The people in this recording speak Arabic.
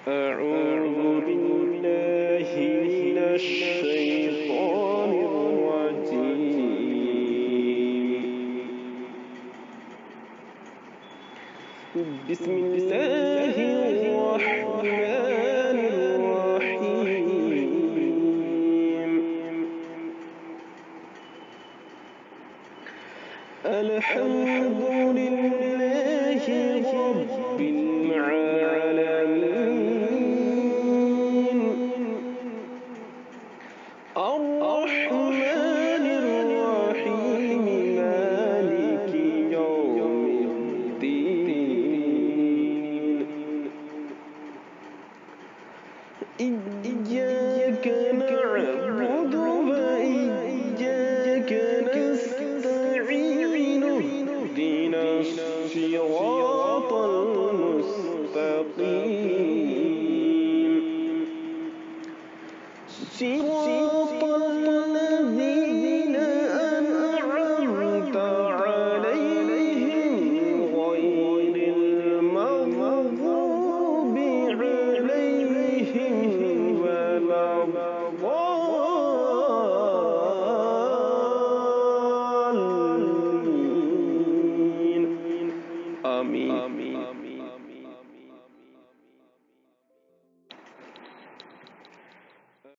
أعوذ بالله من الشيطان الرجيم. بسم الله الرحمن الرحيم. الحمد لله رب العالمين، الرحمن الرحيم، مالك يوم الدين. إياك نعبد وإياك نستعين، اهدنا الصراط المستقيم، صراط الذين أنعمت عليهم غير المغضوب عليهم ولا الضالين. آمين.